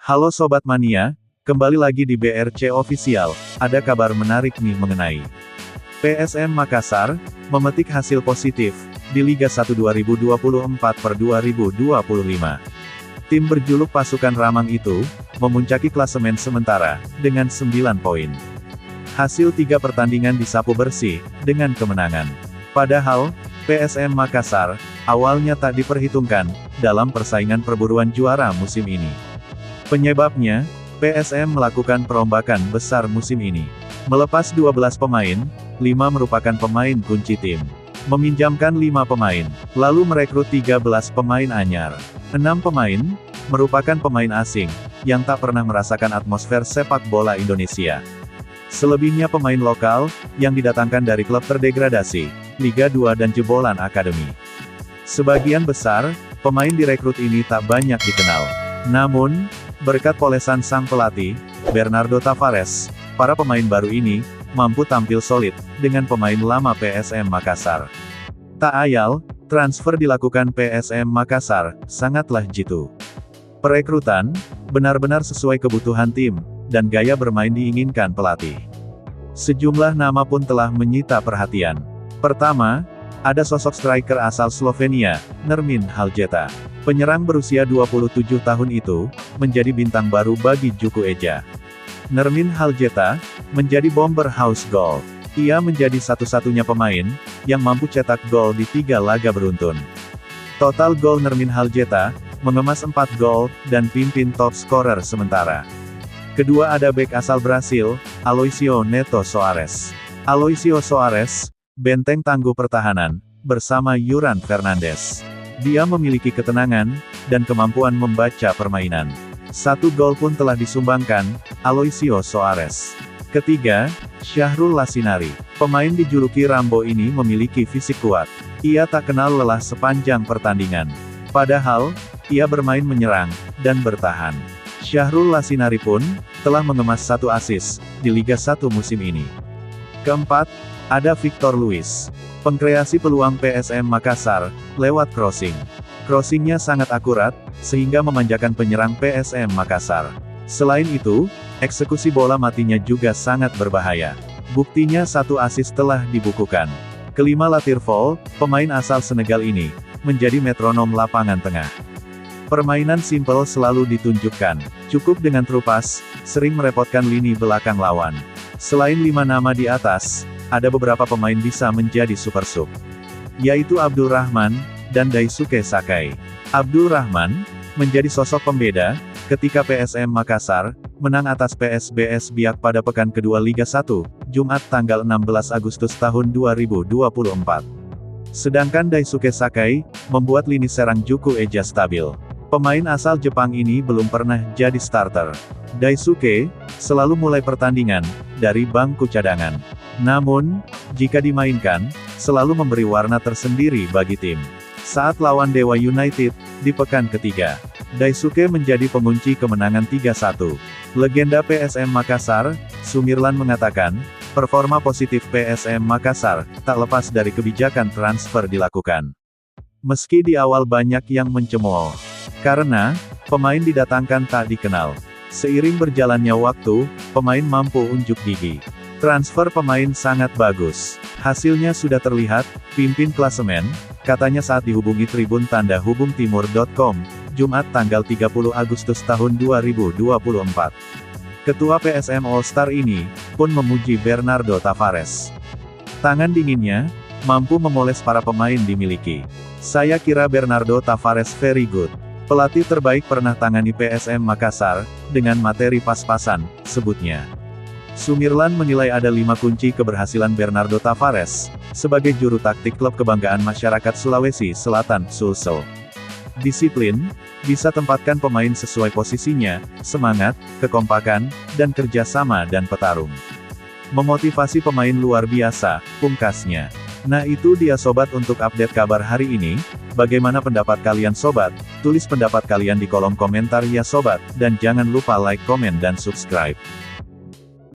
Halo Sobat Mania, kembali lagi di BRC Official, ada kabar menarik nih mengenai PSM Makassar, memetik hasil positif, di Liga 1 2024/2025. Tim berjuluk pasukan Ramang itu, memuncaki klasemen sementara, dengan 9 poin. Hasil 3 pertandingan disapu bersih, dengan kemenangan. Padahal, PSM Makassar, awalnya tak diperhitungkan, dalam persaingan perburuan juara musim ini. Penyebabnya, PSM melakukan perombakan besar musim ini. Melepas 12 pemain, 5 merupakan pemain kunci tim. Meminjamkan 5 pemain, lalu merekrut 13 pemain anyar. 6 pemain, merupakan pemain asing, yang tak pernah merasakan atmosfer sepak bola Indonesia. Selebihnya pemain lokal, yang didatangkan dari klub terdegradasi, Liga 2 dan jebolan akademi. Sebagian besar, pemain direkrut ini tak banyak dikenal. Namun, berkat polesan sang pelatih, Bernardo Tavares, para pemain baru ini, mampu tampil solid, dengan pemain lama PSM Makassar. Tak ayal, transfer dilakukan PSM Makassar, sangatlah jitu. Perekrutan, benar-benar sesuai kebutuhan tim, dan gaya bermain diinginkan pelatih. Sejumlah nama pun telah menyita perhatian. Pertama, ada sosok striker asal Slovenia, Nermin Haljeta. Penyerang berusia 27 tahun itu, menjadi bintang baru bagi Juku Eja. Nermin Haljeta, menjadi bomber house goal. Ia menjadi satu-satunya pemain, yang mampu cetak gol di 3 laga beruntun. Total gol Nermin Haljeta, mengemas 4 gol, dan pimpin top scorer sementara. Kedua ada bek asal Brasil, Aloisio Neto Soares. Aloisio Soares, benteng tangguh pertahanan, bersama Yuran Fernandes. Dia memiliki ketenangan, dan kemampuan membaca permainan. 1 gol pun telah disumbangkan, Aloisio Soares. Ketiga, Syahrul Lasinari. Pemain dijuluki Rambo ini memiliki fisik kuat. Ia tak kenal lelah sepanjang pertandingan. Padahal, ia bermain menyerang, dan bertahan. Syahrul Lasinari pun, telah mengemas 1 assist, di Liga 1 musim ini. Keempat, ada Victor Luis. Pengkreasi peluang PSM Makassar, lewat crossing. Crossingnya sangat akurat, sehingga memanjakan penyerang PSM Makassar. Selain itu, eksekusi bola matinya juga sangat berbahaya. Buktinya 1 assist telah dibukukan. Kelima Latirfol, pemain asal Senegal ini, menjadi metronom lapangan tengah. Permainan simpel selalu ditunjukkan, cukup dengan trupas, sering merepotkan lini belakang lawan. Selain 5 nama di atas, ada beberapa pemain bisa menjadi super sub, yaitu Abdul Rahman, dan Daisuke Sakai. Abdul Rahman, menjadi sosok pembeda, ketika PSM Makassar, menang atas PSBS Biak pada pekan kedua Liga 1, Jumat tanggal 16 Agustus tahun 2024. Sedangkan Daisuke Sakai, membuat lini serang Juku Eja stabil. Pemain asal Jepang ini belum pernah jadi starter. Daisuke, selalu mulai pertandingan, dari bangku cadangan. Namun, jika dimainkan, selalu memberi warna tersendiri bagi tim. Saat lawan Dewa United, di pekan ketiga, Daisuke menjadi pengunci kemenangan 3-1. Legenda PSM Makassar, Sumirlan mengatakan, performa positif PSM Makassar, tak lepas dari kebijakan transfer dilakukan. Meski di awal banyak yang mencemooh, karena, pemain didatangkan tak dikenal. Seiring berjalannya waktu, pemain mampu unjuk gigi. Transfer pemain sangat bagus. Hasilnya sudah terlihat, pimpin klasemen, katanya saat dihubungi Tribun Tanda Hubung Timur.com, Jumat tanggal 30 Agustus tahun 2024. Ketua PSM All-Star ini, pun memuji Bernardo Tavares. Tangan dinginnya, mampu memoles para pemain dimiliki. Saya kira Bernardo Tavares very good. Pelatih terbaik pernah tangani PSM Makassar, dengan materi pas-pasan, sebutnya. Sumirlan menilai ada 5 kunci keberhasilan Bernardo Tavares, sebagai juru taktik klub kebanggaan masyarakat Sulawesi Selatan, Sulsel. Disiplin, bisa tempatkan pemain sesuai posisinya, semangat, kekompakan, dan kerjasama dan petarung. Memotivasi pemain luar biasa, pungkasnya. Nah itu dia sobat untuk update kabar hari ini. Bagaimana pendapat kalian sobat? Tulis pendapat kalian di kolom komentar ya sobat, dan jangan lupa like, komen dan subscribe.